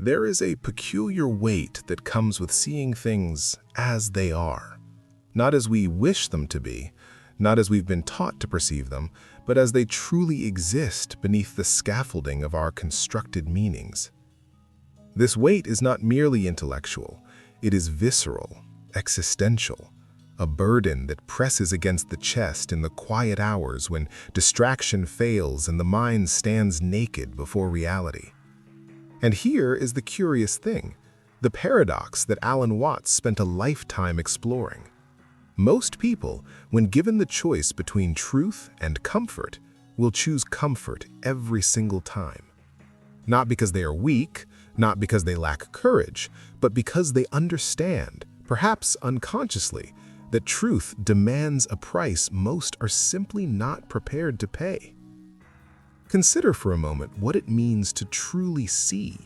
There is a peculiar weight that comes with seeing things as they are, not as we wish them to be, not as we've been taught to perceive them, but as they truly exist beneath the scaffolding of our constructed meanings. This weight is not merely intellectual, it is visceral, existential, a burden that presses against the chest in the quiet hours when distraction fails and the mind stands naked before reality. And here is the curious thing, the paradox that Alan Watts spent a lifetime exploring. Most people, when given the choice between truth and comfort, will choose comfort every single time. Not because they are weak, not because they lack courage, but because they understand, perhaps unconsciously, that truth demands a price most are simply not prepared to pay. Consider for a moment what it means to truly see.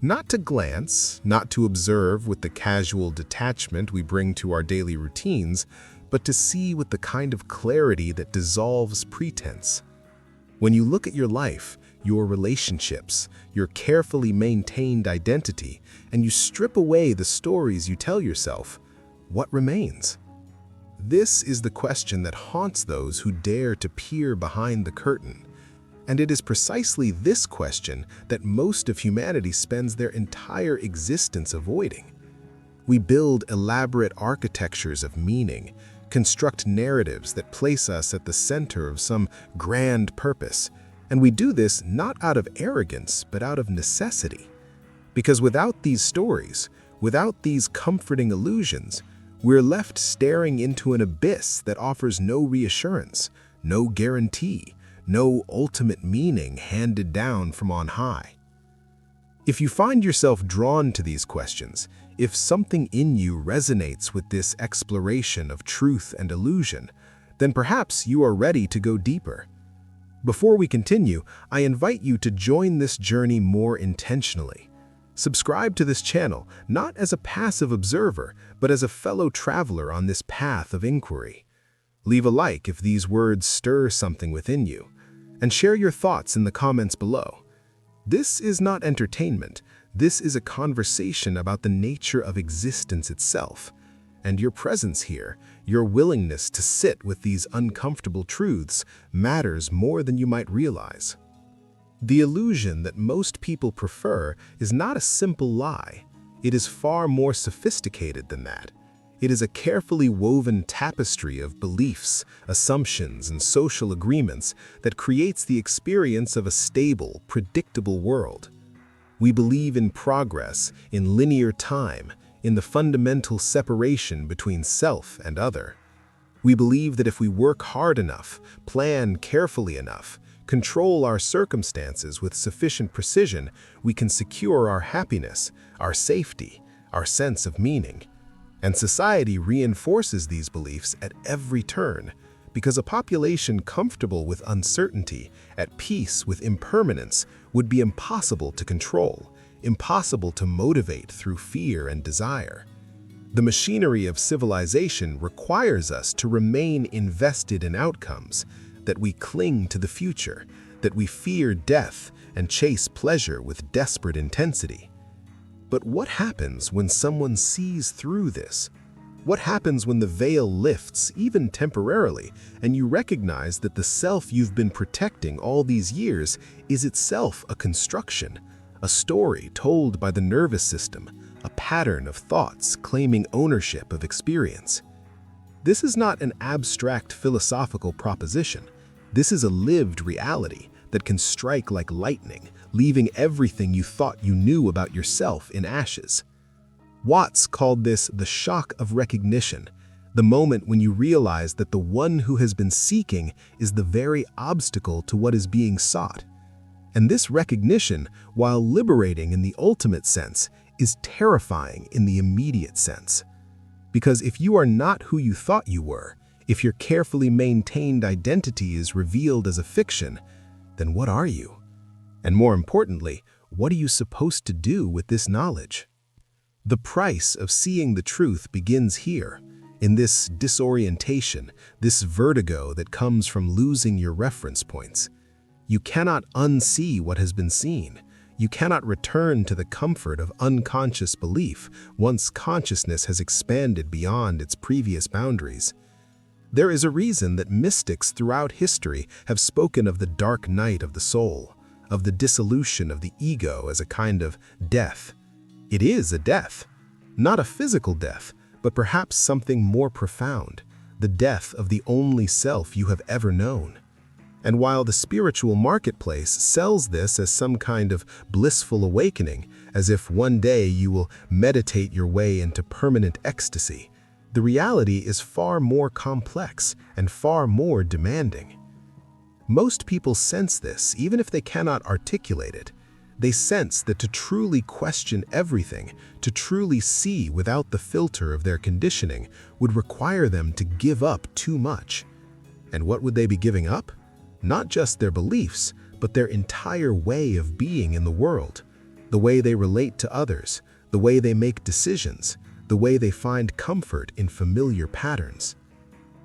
Not to glance, not to observe with the casual detachment we bring to our daily routines, but to see with the kind of clarity that dissolves pretense. When you look at your life, your relationships, your carefully maintained identity, and you strip away the stories you tell yourself, what remains? This is the question that haunts those who dare to peer behind the curtain. And it is precisely this question that most of humanity spends their entire existence avoiding. We build elaborate architectures of meaning, construct narratives that place us at the center of some grand purpose, and we do this not out of arrogance, but out of necessity. Because without these stories, without these comforting illusions, we're left staring into an abyss that offers no reassurance, no guarantee, no ultimate meaning handed down from on high. If you find yourself drawn to these questions, if something in you resonates with this exploration of truth and illusion, then perhaps you are ready to go deeper. Before we continue, I invite you to join this journey more intentionally. Subscribe to this channel, not as a passive observer, but as a fellow traveler on this path of inquiry. Leave a like if these words stir something within you, and share your thoughts in the comments below. This is not entertainment, this is a conversation about the nature of existence itself. And your presence here, your willingness to sit with these uncomfortable truths, matters more than you might realize. The illusion that most people prefer is not a simple lie. It is far more sophisticated than that. It is a carefully woven tapestry of beliefs, assumptions, and social agreements that creates the experience of a stable, predictable world. We believe in progress, in linear time, in the fundamental separation between self and other. We believe that if we work hard enough, plan carefully enough, control our circumstances with sufficient precision, we can secure our happiness, our safety, our sense of meaning. And society reinforces these beliefs at every turn, because a population comfortable with uncertainty, at peace with impermanence, would be impossible to control, impossible to motivate through fear and desire. The machinery of civilization requires us to remain invested in outcomes, that we cling to the future, that we fear death and chase pleasure with desperate intensity. But what happens when someone sees through this? What happens when the veil lifts, even temporarily, and you recognize that the self you've been protecting all these years is itself a construction, a story told by the nervous system, a pattern of thoughts claiming ownership of experience? This is not an abstract philosophical proposition. This is a lived reality that can strike like lightning, leaving everything you thought you knew about yourself in ashes. Watts called this the shock of recognition, the moment when you realize that the one who has been seeking is the very obstacle to what is being sought. And this recognition, while liberating in the ultimate sense, is terrifying in the immediate sense. Because if you are not who you thought you were, if your carefully maintained identity is revealed as a fiction, then what are you? And more importantly, what are you supposed to do with this knowledge? The price of seeing the truth begins here, in this disorientation, this vertigo that comes from losing your reference points. You cannot unsee what has been seen. You cannot return to the comfort of unconscious belief once consciousness has expanded beyond its previous boundaries. There is a reason that mystics throughout history have spoken of the dark night of the soul, of the dissolution of the ego as a kind of death. It is a death, not a physical death, but perhaps something more profound, the death of the only self you have ever known. And while the spiritual marketplace sells this as some kind of blissful awakening, as if one day you will meditate your way into permanent ecstasy, the reality is far more complex and far more demanding. Most people sense this, even if they cannot articulate it. They sense that to truly question everything, to truly see without the filter of their conditioning, would require them to give up too much. And what would they be giving up? Not just their beliefs, but their entire way of being in the world, the way they relate to others, the way they make decisions, the way they find comfort in familiar patterns.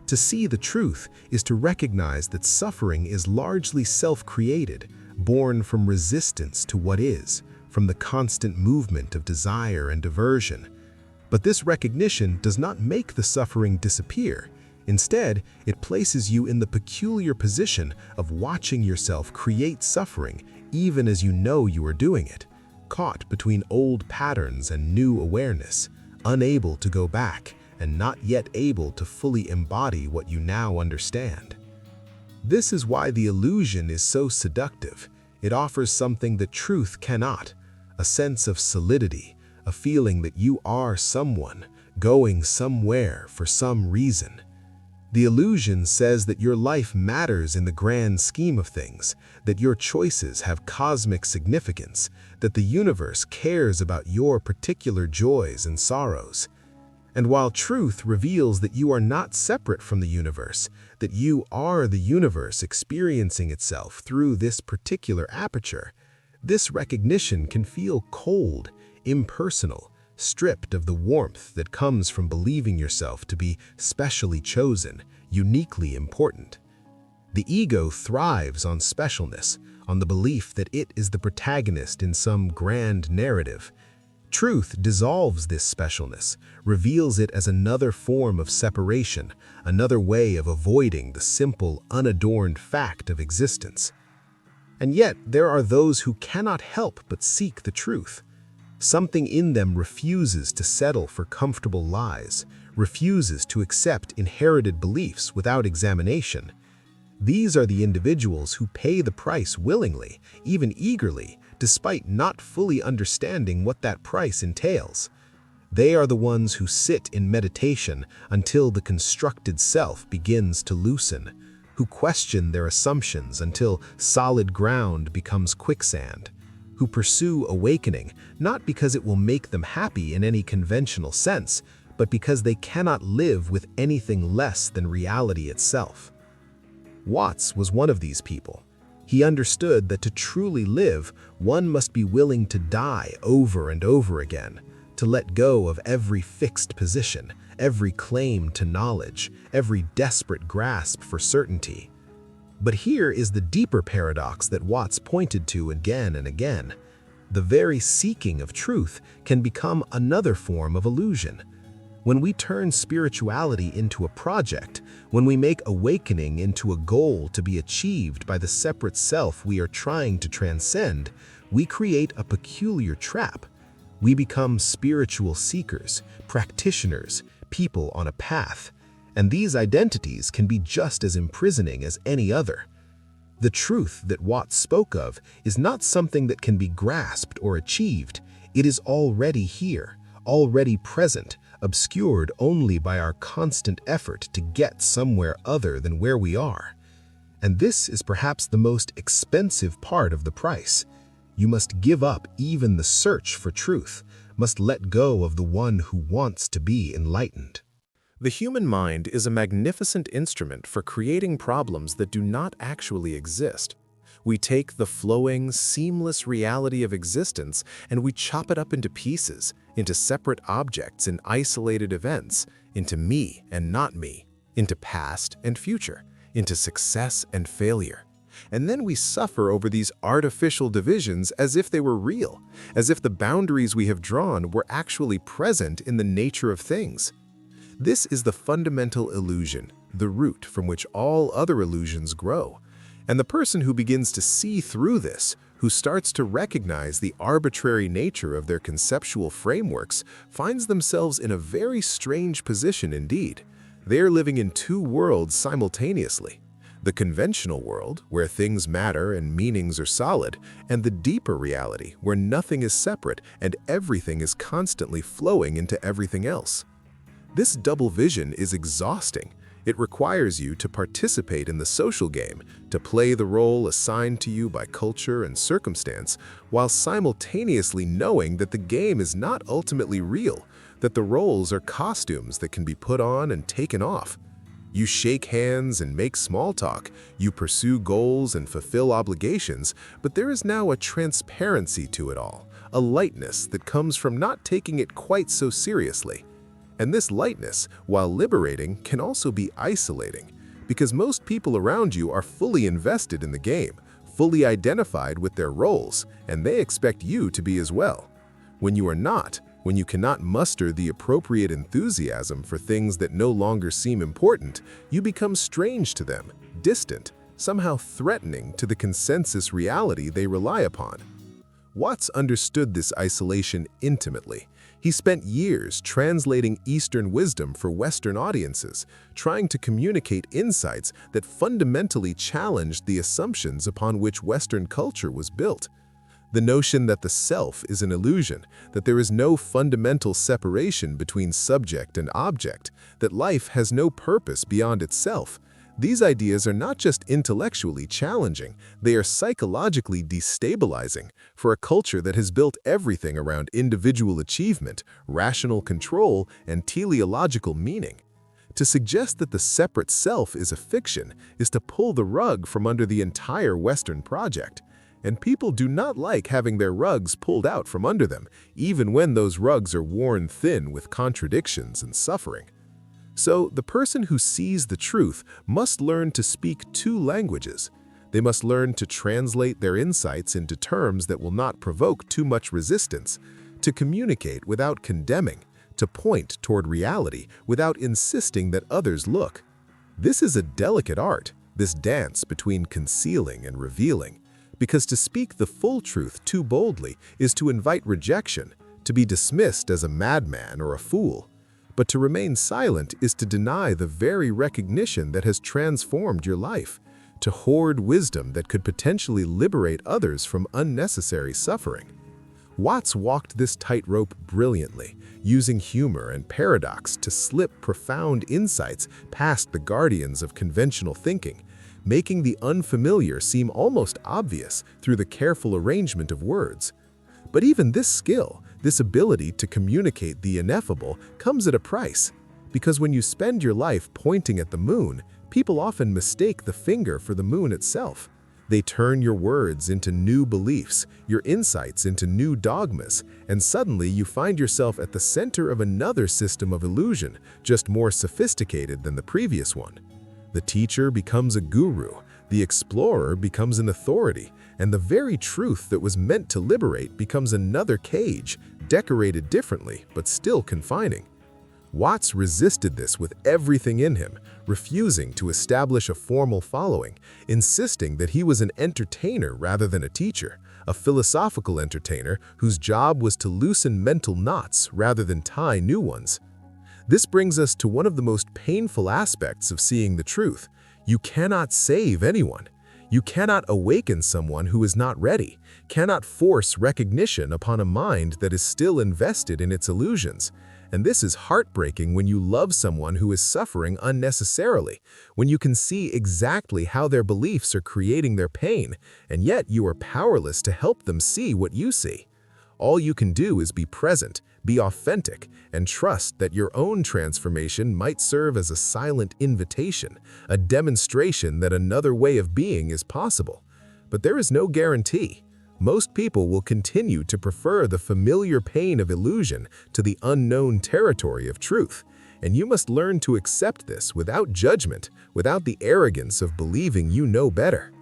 To see the truth is to recognize that suffering is largely self-created, born from resistance to what is, from the constant movement of desire and aversion. But this recognition does not make the suffering disappear. Instead, it places you in the peculiar position of watching yourself create suffering even as you know you are doing it, caught between old patterns and new awareness, unable to go back and not yet able to fully embody what you now understand. This is why the illusion is so seductive. It offers something that truth cannot, a sense of solidity, a feeling that you are someone, going somewhere for some reason. The illusion says that your life matters in the grand scheme of things, that your choices have cosmic significance, that the universe cares about your particular joys and sorrows. And while truth reveals that you are not separate from the universe, that you are the universe experiencing itself through this particular aperture, this recognition can feel cold, impersonal, stripped of the warmth that comes from believing yourself to be specially chosen, uniquely important. The ego thrives on specialness, on the belief that it is the protagonist in some grand narrative. Truth dissolves this specialness, reveals it as another form of separation, another way of avoiding the simple, unadorned fact of existence. And yet, there are those who cannot help but seek the truth. Something in them refuses to settle for comfortable lies, refuses to accept inherited beliefs without examination. These are the individuals who pay the price willingly, even eagerly, despite not fully understanding what that price entails. They are the ones who sit in meditation until the constructed self begins to loosen, who question their assumptions until solid ground becomes quicksand, who pursue awakening not because it will make them happy in any conventional sense, but because they cannot live with anything less than reality itself. Watts was one of these people. He understood that to truly live, one must be willing to die over and over again, to let go of every fixed position, every claim to knowledge, every desperate grasp for certainty. But here is the deeper paradox that Watts pointed to again and again. The very seeking of truth can become another form of illusion. When we turn spirituality into a project, when we make awakening into a goal to be achieved by the separate self we are trying to transcend, we create a peculiar trap. We become spiritual seekers, practitioners, people on a path, and these identities can be just as imprisoning as any other. The truth that Watts spoke of is not something that can be grasped or achieved. It is already here, already present, obscured only by our constant effort to get somewhere other than where we are. And this is perhaps the most expensive part of the price. You must give up even the search for truth, must let go of the one who wants to be enlightened. The human mind is a magnificent instrument for creating problems that do not actually exist. We take the flowing, seamless reality of existence and we chop it up into pieces, into separate objects and isolated events, into me and not me, into past and future, into success and failure. And then we suffer over these artificial divisions as if they were real, as if the boundaries we have drawn were actually present in the nature of things. This is the fundamental illusion, the root from which all other illusions grow. And the person who begins to see through this, who starts to recognize the arbitrary nature of their conceptual frameworks, finds themselves in a very strange position indeed. They are living in two worlds simultaneously. The conventional world, where things matter and meanings are solid, and the deeper reality, where nothing is separate and everything is constantly flowing into everything else. This double vision is exhausting. It requires you to participate in the social game, to play the role assigned to you by culture and circumstance, while simultaneously knowing that the game is not ultimately real, that the roles are costumes that can be put on and taken off. You shake hands and make small talk, you pursue goals and fulfill obligations, but there is now a transparency to it all, a lightness that comes from not taking it quite so seriously. And this lightness, while liberating, can also be isolating, because most people around you are fully invested in the game, fully identified with their roles, and they expect you to be as well. When you are not, when you cannot muster the appropriate enthusiasm for things that no longer seem important, you become strange to them, distant, somehow threatening to the consensus reality they rely upon. Watts understood this isolation intimately. He spent years translating Eastern wisdom for Western audiences, trying to communicate insights that fundamentally challenged the assumptions upon which Western culture was built. The notion that the self is an illusion, that there is no fundamental separation between subject and object, that life has no purpose beyond itself. These ideas are not just intellectually challenging, they are psychologically destabilizing for a culture that has built everything around individual achievement, rational control, and teleological meaning. To suggest that the separate self is a fiction is to pull the rug from under the entire Western project. And people do not like having their rugs pulled out from under them, even when those rugs are worn thin with contradictions and suffering. So, the person who sees the truth must learn to speak two languages. They must learn to translate their insights into terms that will not provoke too much resistance, to communicate without condemning, to point toward reality without insisting that others look. This is a delicate art, this dance between concealing and revealing. Because to speak the full truth too boldly is to invite rejection, to be dismissed as a madman or a fool. But to remain silent is to deny the very recognition that has transformed your life, to hoard wisdom that could potentially liberate others from unnecessary suffering. Watts walked this tightrope brilliantly, using humor and paradox to slip profound insights past the guardians of conventional thinking, making the unfamiliar seem almost obvious through the careful arrangement of words. But even this skill, this ability to communicate the ineffable, comes at a price. Because when you spend your life pointing at the moon, people often mistake the finger for the moon itself. They turn your words into new beliefs, your insights into new dogmas, and suddenly you find yourself at the center of another system of illusion, just more sophisticated than the previous one. The teacher becomes a guru, the explorer becomes an authority, and the very truth that was meant to liberate becomes another cage, decorated differently but still confining. Watts resisted this with everything in him, refusing to establish a formal following, insisting that he was an entertainer rather than a teacher, a philosophical entertainer whose job was to loosen mental knots rather than tie new ones. This brings us to one of the most painful aspects of seeing the truth. You cannot save anyone. You cannot awaken someone who is not ready, cannot force recognition upon a mind that is still invested in its illusions. And this is heartbreaking when you love someone who is suffering unnecessarily, when you can see exactly how their beliefs are creating their pain, and yet you are powerless to help them see what you see. All you can do is be present, be authentic, and trust that your own transformation might serve as a silent invitation, a demonstration that another way of being is possible. But there is no guarantee. Most people will continue to prefer the familiar pain of illusion to the unknown territory of truth, and you must learn to accept this without judgment, without the arrogance of believing you know better.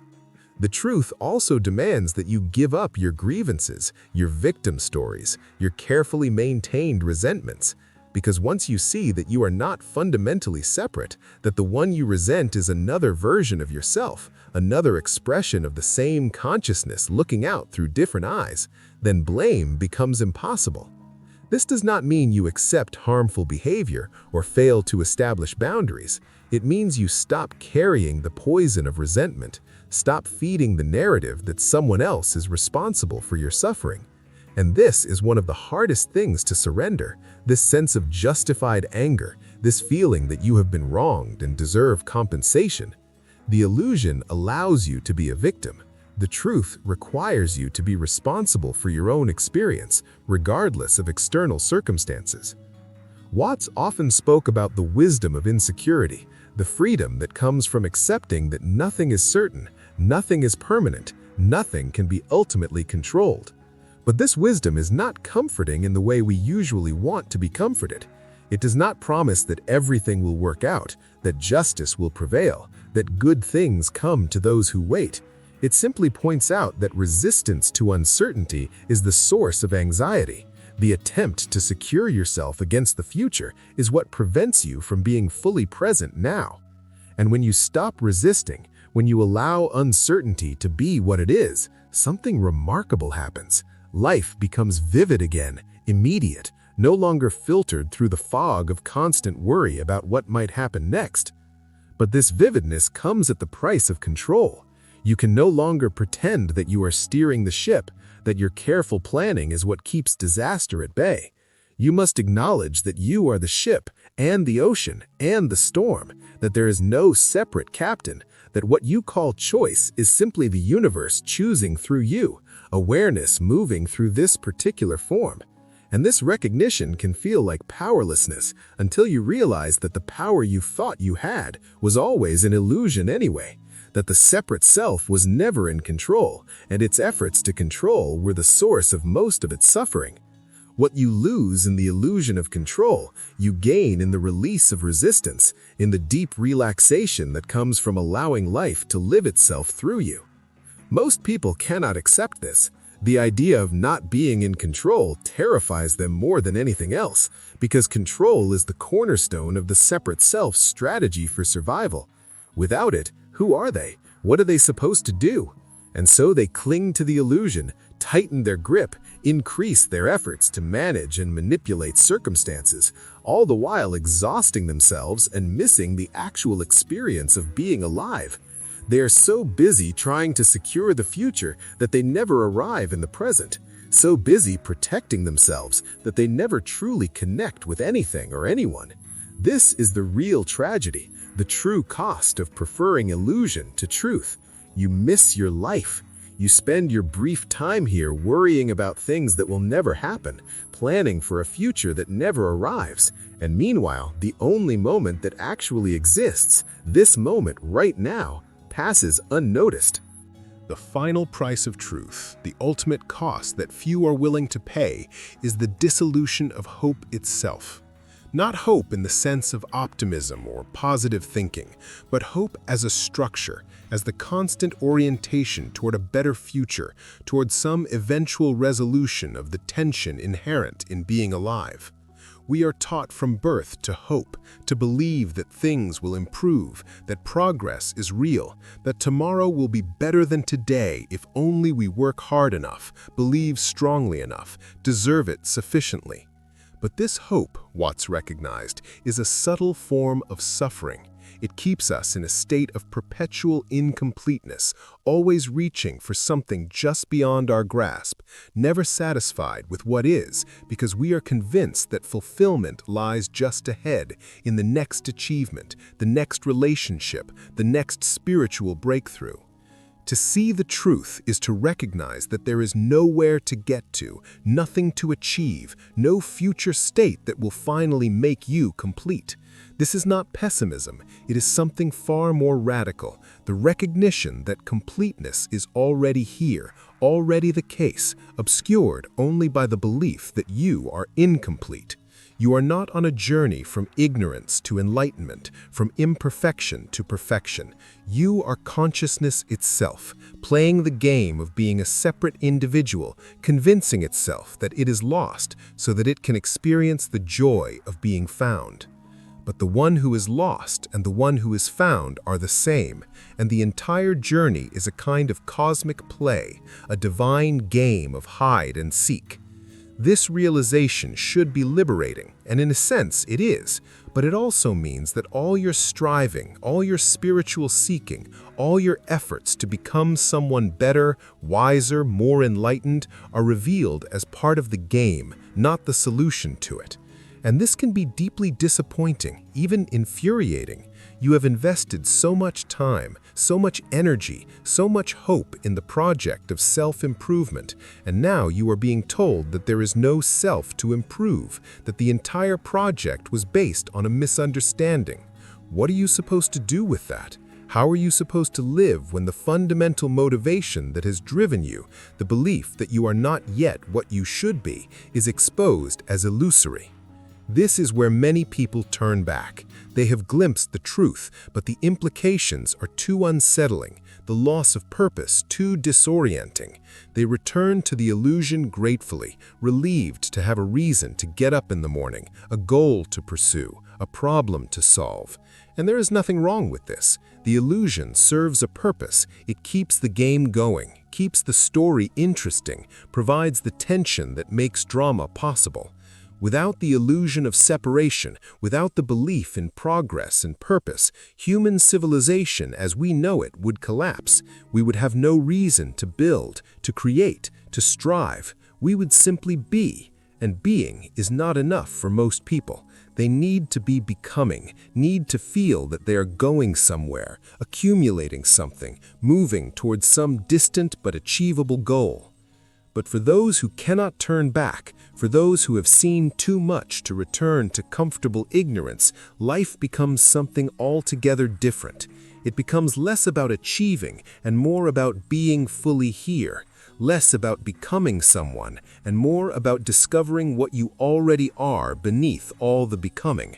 The truth also demands that you give up your grievances, your victim stories, your carefully maintained resentments. Because once you see that you are not fundamentally separate, that the one you resent is another version of yourself, another expression of the same consciousness looking out through different eyes, then blame becomes impossible. This does not mean you accept harmful behavior or fail to establish boundaries. It means you stop carrying the poison of resentment, stop feeding the narrative that someone else is responsible for your suffering. And this is one of the hardest things to surrender, this sense of justified anger, this feeling that you have been wronged and deserve compensation. The illusion allows you to be a victim. The truth requires you to be responsible for your own experience, regardless of external circumstances. Watts often spoke about the wisdom of insecurity, the freedom that comes from accepting that nothing is certain, nothing is permanent, nothing can be ultimately controlled. But this wisdom is not comforting in the way we usually want to be comforted. It does not promise that everything will work out, that justice will prevail, that good things come to those who wait. It simply points out that resistance to uncertainty is the source of anxiety. The attempt to secure yourself against the future is what prevents you from being fully present now. And when you stop resisting, when you allow uncertainty to be what it is, something remarkable happens. Life becomes vivid again, immediate, no longer filtered through the fog of constant worry about what might happen next. But this vividness comes at the price of control. You can no longer pretend that you are steering the ship, that your careful planning is what keeps disaster at bay. You must acknowledge that you are the ship and the ocean and the storm, that there is no separate captain, that what you call choice is simply the universe choosing through you, awareness moving through this particular form. And this recognition can feel like powerlessness until you realize that the power you thought you had was always an illusion anyway, that the separate self was never in control, and its efforts to control were the source of most of its suffering. What you lose in the illusion of control, you gain in the release of resistance, in the deep relaxation that comes from allowing life to live itself through you. Most people cannot accept this. The idea of not being in control terrifies them more than anything else, because control is the cornerstone of the separate self's strategy for survival. Without it, who are they? What are they supposed to do? And so they cling to the illusion, tighten their grip, increase their efforts to manage and manipulate circumstances, all the while exhausting themselves and missing the actual experience of being alive. They are so busy trying to secure the future that they never arrive in the present, so busy protecting themselves that they never truly connect with anything or anyone. This is the real tragedy, the true cost of preferring illusion to truth. You miss your life. You spend your brief time here worrying about things that will never happen, planning for a future that never arrives. And meanwhile, the only moment that actually exists, this moment right now, passes unnoticed. The final price of truth, the ultimate cost that few are willing to pay, is the dissolution of hope itself. Not hope in the sense of optimism or positive thinking, but hope as a structure, as the constant orientation toward a better future, toward some eventual resolution of the tension inherent in being alive. We are taught from birth to hope, to believe that things will improve, that progress is real, that tomorrow will be better than today if only we work hard enough, believe strongly enough, deserve it sufficiently. But this hope, Watts recognized, is a subtle form of suffering. It keeps us in a state of perpetual incompleteness, always reaching for something just beyond our grasp, never satisfied with what is, because we are convinced that fulfillment lies just ahead, in the next achievement, the next relationship, the next spiritual breakthrough. To see the truth is to recognize that there is nowhere to get to, nothing to achieve, no future state that will finally make you complete. This is not pessimism, it is something far more radical, the recognition that completeness is already here, already the case, obscured only by the belief that you are incomplete. You are not on a journey from ignorance to enlightenment, from imperfection to perfection. You are consciousness itself, playing the game of being a separate individual, convincing itself that it is lost so that it can experience the joy of being found. But the one who is lost and the one who is found are the same, and the entire journey is a kind of cosmic play, a divine game of hide and seek. This realization should be liberating, and in a sense it is, but it also means that all your striving, all your spiritual seeking, all your efforts to become someone better, wiser, more enlightened are revealed as part of the game, not the solution to it. And this can be deeply disappointing, even infuriating. You have invested so much time, so much energy, so much hope in the project of self-improvement, and now you are being told that there is no self to improve, that the entire project was based on a misunderstanding. What are you supposed to do with that? How are you supposed to live when the fundamental motivation that has driven you, the belief that you are not yet what you should be, is exposed as illusory? This is where many people turn back. They have glimpsed the truth, but the implications are too unsettling, the loss of purpose too disorienting. They return to the illusion gratefully, relieved to have a reason to get up in the morning, a goal to pursue, a problem to solve. And there is nothing wrong with this. The illusion serves a purpose. It keeps the game going, keeps the story interesting, provides the tension that makes drama possible. Without the illusion of separation, without the belief in progress and purpose, human civilization as we know it would collapse. We would have no reason to build, to create, to strive. We would simply be, and being is not enough for most people. They need to be becoming, need to feel that they are going somewhere, accumulating something, moving towards some distant but achievable goal. But for those who cannot turn back, for those who have seen too much to return to comfortable ignorance, life becomes something altogether different. It becomes less about achieving and more about being fully here, less about becoming someone and more about discovering what you already are beneath all the becoming.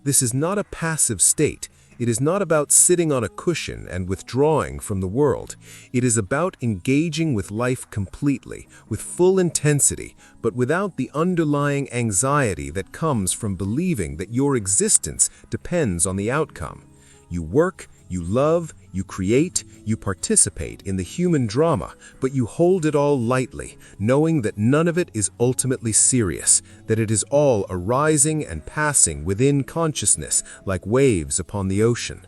This is not a passive state. It is not about sitting on a cushion and withdrawing from the world. It is about engaging with life completely, with full intensity, but without the underlying anxiety that comes from believing that your existence depends on the outcome. You work, you love, you create, you participate in the human drama, but you hold it all lightly, knowing that none of it is ultimately serious, that it is all arising and passing within consciousness like waves upon the ocean.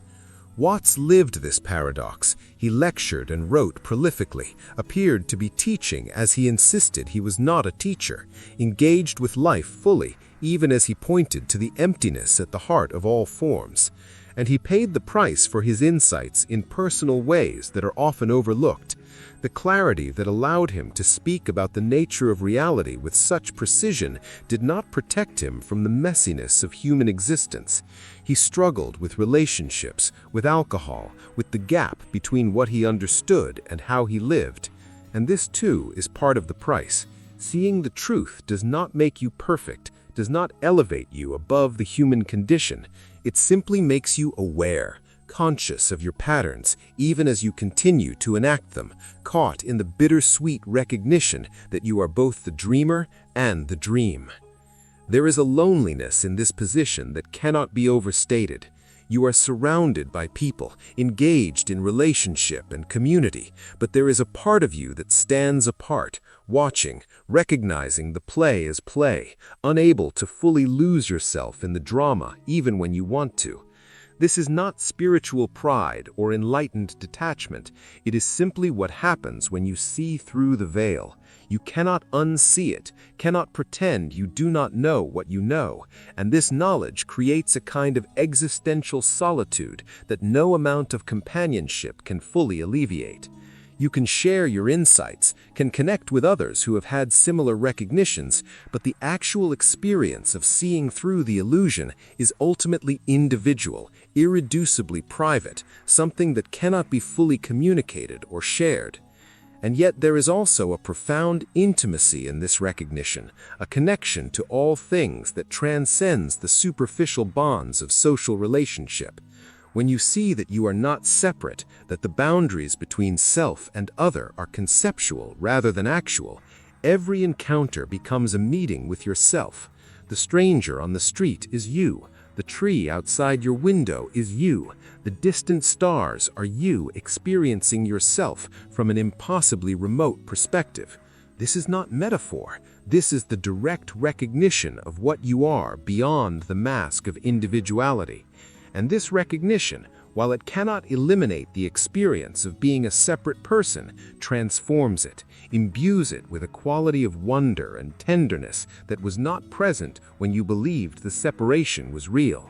Watts lived this paradox. He lectured and wrote prolifically, appeared to be teaching as he insisted he was not a teacher, engaged with life fully, even as he pointed to the emptiness at the heart of all forms. And he paid the price for his insights in personal ways that are often overlooked. The clarity that allowed him to speak about the nature of reality with such precision did not protect him from the messiness of human existence. He struggled with relationships, with alcohol, with the gap between what he understood and how he lived. And this too is part of the price. Seeing the truth does not make you perfect, does not elevate you above the human condition. It simply makes you aware, conscious of your patterns, even as you continue to enact them, caught in the bittersweet recognition that you are both the dreamer and the dream. There is a loneliness in this position that cannot be overstated. You are surrounded by people, engaged in relationship and community, but there is a part of you that stands apart, watching, recognizing the play as play, unable to fully lose yourself in the drama even when you want to. This is not spiritual pride or enlightened detachment. It is simply what happens when you see through the veil. You cannot unsee it, cannot pretend you do not know what you know, and this knowledge creates a kind of existential solitude that no amount of companionship can fully alleviate. You can share your insights, can connect with others who have had similar recognitions, but the actual experience of seeing through the illusion is ultimately individual, irreducibly private, something that cannot be fully communicated or shared. And yet there is also a profound intimacy in this recognition, a connection to all things that transcends the superficial bonds of social relationship. When you see that you are not separate, that the boundaries between self and other are conceptual rather than actual, every encounter becomes a meeting with yourself. The stranger on the street is you. The tree outside your window is you. The distant stars are you experiencing yourself from an impossibly remote perspective. This is not metaphor. This is the direct recognition of what you are beyond the mask of individuality. And this recognition, while it cannot eliminate the experience of being a separate person, transforms it, imbues it with a quality of wonder and tenderness that was not present when you believed the separation was real.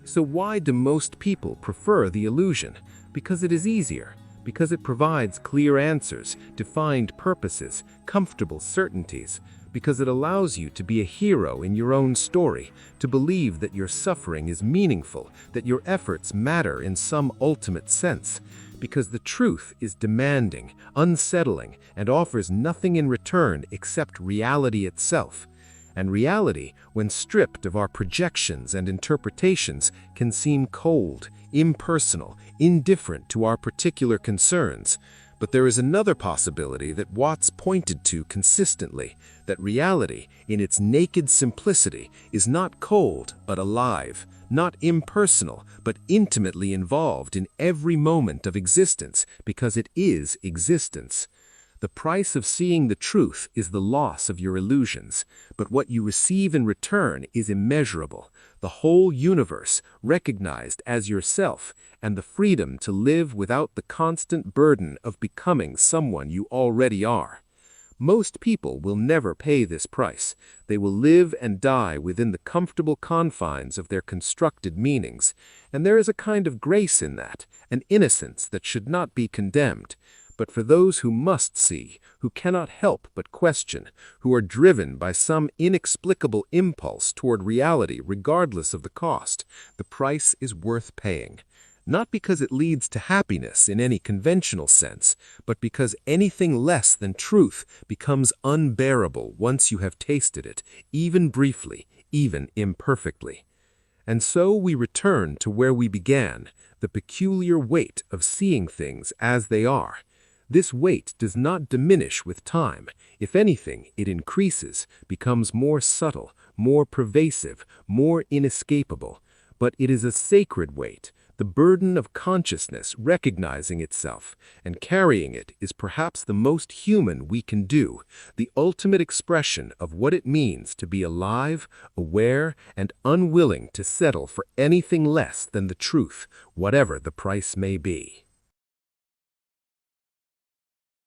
So why do most people prefer the illusion? Because it is easier. Because it provides clear answers, defined purposes, comfortable certainties. Because it allows you to be a hero in your own story, to believe that your suffering is meaningful, that your efforts matter in some ultimate sense. Because the truth is demanding, unsettling, and offers nothing in return except reality itself. And reality, when stripped of our projections and interpretations, can seem cold, impersonal, indifferent to our particular concerns. But there is another possibility that Watts pointed to consistently, that reality, in its naked simplicity, is not cold but alive, not impersonal but intimately involved in every moment of existence because it is existence. The price of seeing the truth is the loss of your illusions, but what you receive in return is immeasurable, the whole universe recognized as yourself, and the freedom to live without the constant burden of becoming someone you already are. Most people will never pay this price. They will live and die within the comfortable confines of their constructed meanings, and there is a kind of grace in that, an innocence that should not be condemned. But for those who must see, who cannot help but question, who are driven by some inexplicable impulse toward reality regardless of the cost, the price is worth paying. Not because it leads to happiness in any conventional sense, but because anything less than truth becomes unbearable once you have tasted it, even briefly, even imperfectly. And so we return to where we began, the peculiar weight of seeing things as they are. This weight does not diminish with time. If anything, it increases, becomes more subtle, more pervasive, more inescapable. But it is a sacred weight. The burden of consciousness recognizing itself and carrying it is perhaps the most human we can do, the ultimate expression of what it means to be alive, aware, and unwilling to settle for anything less than the truth, whatever the price may be.